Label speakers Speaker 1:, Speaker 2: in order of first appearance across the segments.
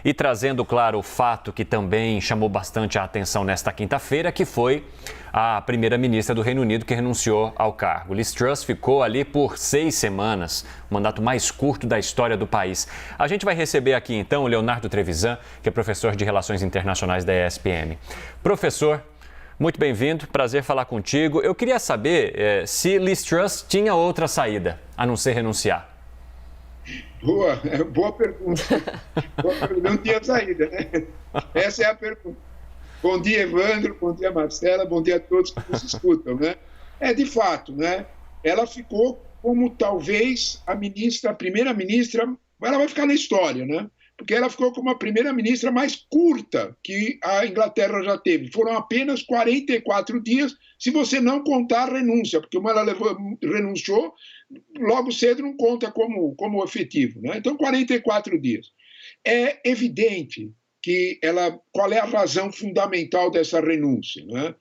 Speaker 1: E trazendo, claro, o fato que também chamou bastante a atenção nesta quinta-feira, que foi a primeira-ministra do Reino Unido que renunciou ao cargo. Liz Truss ficou ali por 6 semanas, o mandato mais curto da história do país. A gente vai receber aqui, então, o Leonardo Trevisan, que é professor de Relações Internacionais da ESPM. Professor, muito bem-vindo, prazer falar contigo. Eu queria saber se Liz Truss tinha outra saída, a não ser renunciar.
Speaker 2: Boa pergunta. Não tinha saída, né? Essa é a pergunta. Bom dia, Evandro, bom dia, Marcela, bom dia a todos que nos escutam, né? De fato, né? Ela ficou como talvez a primeira-ministra, ela vai ficar na história, né? Porque ela ficou como a primeira-ministra mais curta que a Inglaterra já teve. Foram apenas 44 dias, se você não contar a renúncia, porque como ela renunciou, logo cedo não conta como efetivo, né? Então, 44 dias. É evidente que qual é a razão fundamental dessa renúncia, né?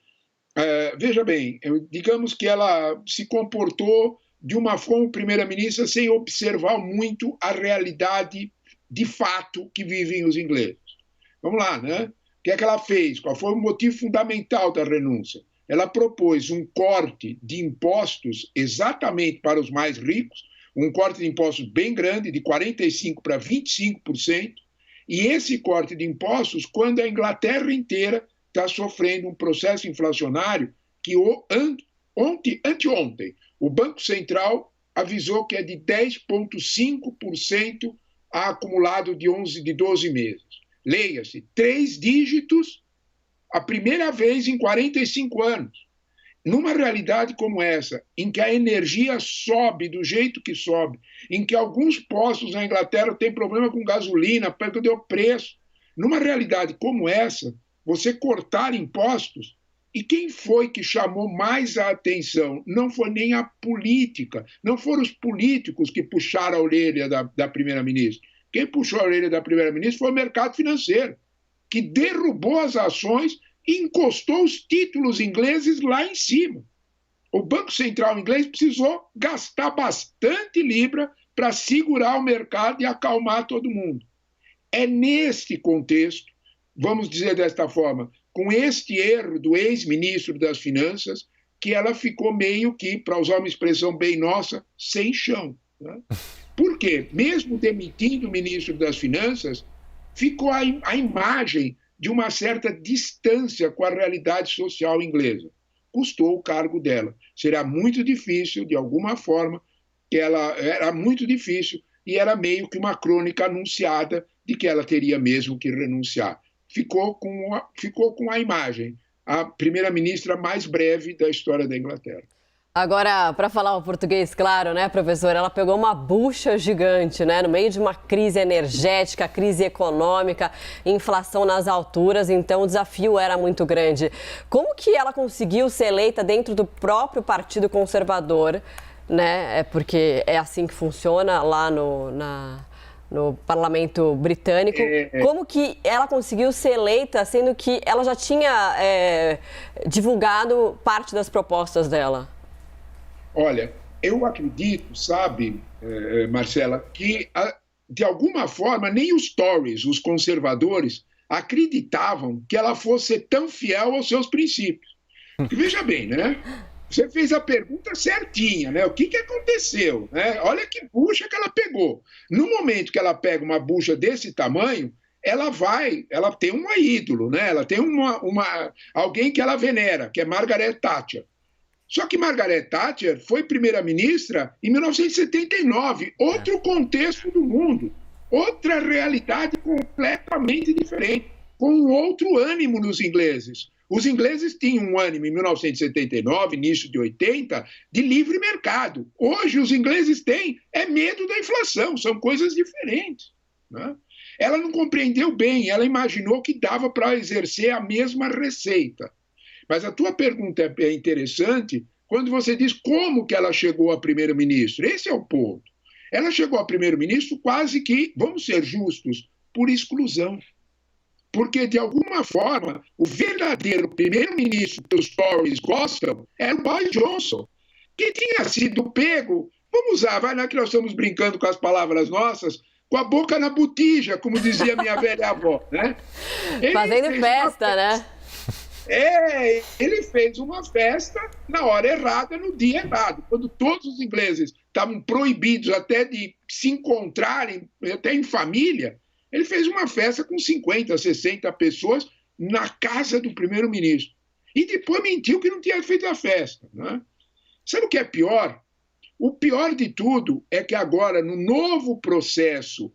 Speaker 2: Veja bem, digamos que ela se comportou de uma forma, primeira-ministra, sem observar muito a realidade de fato que vivem os ingleses. Vamos lá, né? O que é que ela fez? Qual foi o motivo fundamental da renúncia? Ela propôs um corte de impostos exatamente para os mais ricos, um corte de impostos bem grande, de 45% para 25%, e esse corte de impostos, quando a Inglaterra inteira está sofrendo um processo inflacionário que anteontem o Banco Central avisou que é de 10,5% acumulado de 12 meses. Leia-se, 3 dígitos, a primeira vez em 45 anos. Numa realidade como essa, em que a energia sobe do jeito que sobe, em que alguns postos na Inglaterra têm problema com gasolina, perdeu preço, numa realidade como essa, você cortar impostos, e quem foi que chamou mais a atenção? Não foi nem a política, não foram os políticos que puxaram a orelha da primeira-ministra. Quem puxou a orelha da primeira-ministra foi o mercado financeiro, que derrubou as ações e encostou os títulos ingleses lá em cima. O Banco Central inglês precisou gastar bastante libra para segurar o mercado e acalmar todo mundo. É neste contexto, vamos dizer desta forma, com este erro do ex-ministro das Finanças, que ela ficou meio que, para usar uma expressão bem nossa, sem chão, né? Por quê? Mesmo demitindo o ministro das Finanças, ficou a imagem de uma certa distância com a realidade social inglesa. Custou o cargo dela. Será muito difícil, de alguma forma, que ela era muito difícil e era meio que uma crônica anunciada de que ela teria mesmo que renunciar. Ficou com a imagem, a primeira-ministra mais breve da história da Inglaterra.
Speaker 3: Agora, para falar o português claro, né, professor, ela pegou uma bucha gigante, né, no meio de uma crise energética, crise econômica, inflação nas alturas, então o desafio era muito grande. Como que ela conseguiu ser eleita dentro do próprio Partido Conservador, né, porque é assim que funciona lá no Parlamento Britânico. Como que ela conseguiu ser eleita, sendo que ela já tinha divulgado parte das propostas dela?
Speaker 2: Olha, eu acredito, sabe, Marcela, que de alguma forma nem os Tories, os conservadores, acreditavam que ela fosse tão fiel aos seus princípios. Porque, veja bem, né? Você fez a pergunta certinha, né? O que aconteceu, né? Olha que bucha que ela pegou. No momento que ela pega uma bucha desse tamanho, ela tem um ídolo, né? Ela tem alguém que ela venera, que é Margaret Thatcher. Só que Margaret Thatcher foi primeira-ministra em 1979, outro contexto do mundo, outra realidade completamente diferente, com um outro ânimo nos ingleses. Os ingleses tinham um ânimo em 1979, início de 80, de livre mercado. Hoje os ingleses têm medo da inflação, são coisas diferentes, né? Ela não compreendeu bem, ela imaginou que dava para exercer a mesma receita. Mas a tua pergunta é interessante quando você diz como que ela chegou a primeiro-ministro. Esse é o ponto. Ela chegou a primeiro-ministro quase que, vamos ser justos, por exclusão. Porque, de alguma forma, o verdadeiro primeiro-ministro que os Tories gostam era o Boris Johnson, que tinha sido pego, vamos usar, vai lá que nós estamos brincando com as palavras nossas, com a boca na botija, como dizia minha velha avó, né?
Speaker 3: Fazendo festa, né?
Speaker 2: Ele fez uma festa na hora errada, no dia errado, quando todos os ingleses estavam proibidos até de se encontrarem, até em família. Ele fez uma festa com 50, 60 pessoas na casa do primeiro-ministro. E depois mentiu que não tinha feito a festa, né? Sabe o que é pior? O pior de tudo é que agora, no novo processo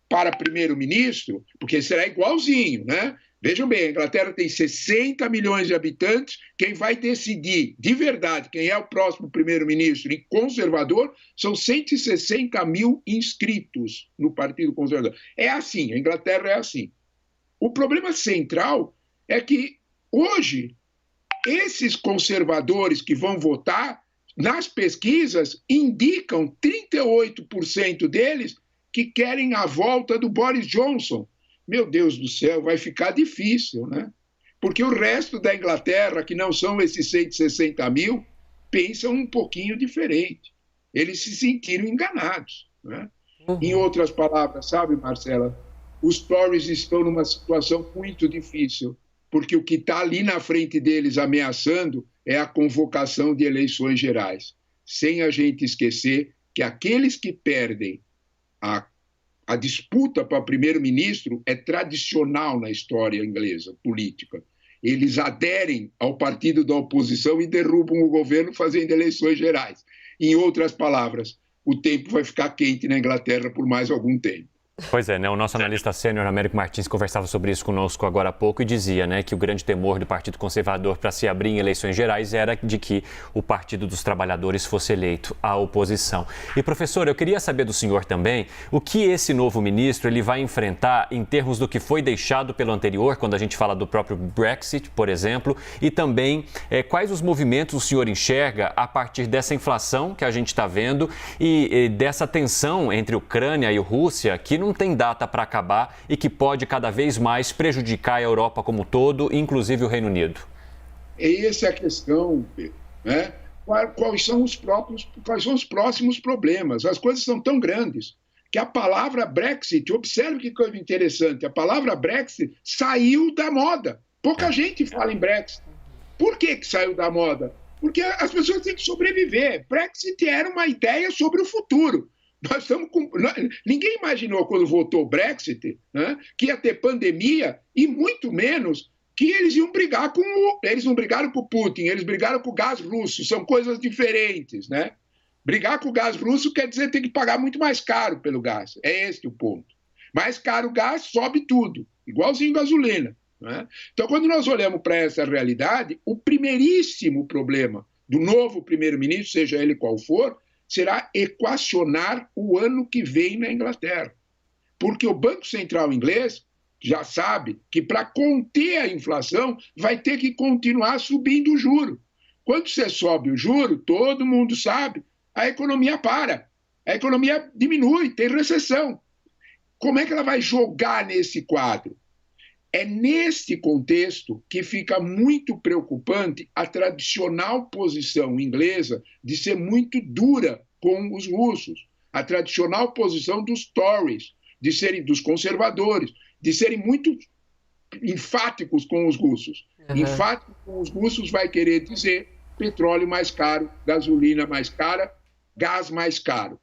Speaker 2: para primeiro-ministro, porque será igualzinho, né? Vejam bem, a Inglaterra tem 60 milhões de habitantes, quem vai decidir de verdade quem é o próximo primeiro-ministro e conservador são 160 mil inscritos no Partido Conservador. É assim, a Inglaterra é assim. O problema central é que hoje esses conservadores que vão votar, nas pesquisas, indicam 38% deles que querem a volta do Boris Johnson. Meu Deus do céu, vai ficar difícil, né? Porque o resto da Inglaterra, que não são esses 160 mil, pensam um pouquinho diferente. Eles se sentiram enganados, né? Em outras palavras, sabe, Marcela, os Tories estão numa situação muito difícil, porque o que está ali na frente deles ameaçando é a convocação de eleições gerais, sem a gente esquecer que aqueles que perdem a disputa para primeiro-ministro é tradicional na história inglesa, política. Eles aderem ao partido da oposição e derrubam o governo fazendo eleições gerais. Em outras palavras, o tempo vai ficar quente na Inglaterra por mais algum tempo.
Speaker 1: Pois é, né? O nosso analista sênior, Américo Martins, conversava sobre isso conosco agora há pouco e dizia, né, que o grande temor do Partido Conservador para se abrir em eleições gerais era de que o Partido dos Trabalhadores fosse eleito à oposição. E, professor, eu queria saber do senhor também o que esse novo ministro ele vai enfrentar em termos do que foi deixado pelo anterior, quando a gente fala do próprio Brexit, por exemplo, e também quais os movimentos o senhor enxerga a partir dessa inflação que a gente está vendo e dessa tensão entre Ucrânia e Rússia, que não tem data para acabar e que pode cada vez mais prejudicar a Europa como um todo, inclusive o Reino Unido.
Speaker 2: Essa é a questão, Pedro, né? Quais são os próximos problemas? As coisas são tão grandes que a palavra Brexit, observe que coisa interessante, a palavra Brexit saiu da moda. Pouca gente fala em Brexit. Por que saiu da moda? Porque as pessoas têm que sobreviver. Brexit era uma ideia sobre o futuro. Ninguém imaginou, quando votou o Brexit, né, que ia ter pandemia e muito menos que eles iam brigar eles não brigaram com o Putin, eles brigaram com o gás russo, são coisas diferentes, né? Brigar com o gás russo quer dizer ter que pagar muito mais caro pelo gás, é esse o ponto. Mais caro o gás, sobe tudo, igualzinho gasolina, né? Então, quando nós olhamos para essa realidade, o primeiríssimo problema do novo primeiro-ministro, seja ele qual for, será equacionar o ano que vem na Inglaterra. Porque o Banco Central inglês já sabe que, para conter a inflação, vai ter que continuar subindo o juro. Quando você sobe o juro, todo mundo sabe, a economia para. A economia diminui, tem recessão. Como é que ela vai jogar nesse quadro? É neste contexto que fica muito preocupante a tradicional posição inglesa de ser muito dura com os russos, a tradicional posição dos Tories, de serem dos conservadores, de serem muito enfáticos com os russos. Enfático com os russos vai querer dizer petróleo mais caro, gasolina mais cara, gás mais caro.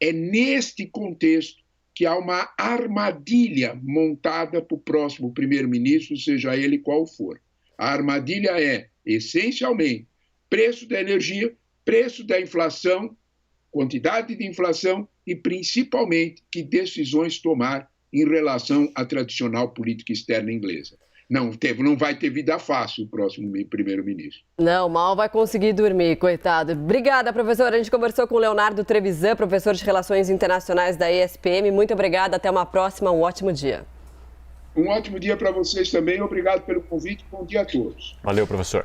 Speaker 2: É neste contexto que há uma armadilha montada para o próximo primeiro-ministro, seja ele qual for. A armadilha é, essencialmente, preço da energia, preço da inflação, quantidade de inflação e, principalmente, que decisões tomar em relação à tradicional política externa inglesa. Não vai ter vida fácil o próximo primeiro-ministro.
Speaker 3: Não, mal vai conseguir dormir, coitado. Obrigada, professor. A gente conversou com o Leonardo Trevisan, professor de Relações Internacionais da ESPM. Muito obrigada. Até uma próxima. Um ótimo dia.
Speaker 2: Um ótimo dia para vocês também. Obrigado pelo convite. Bom dia a todos.
Speaker 1: Valeu, professor.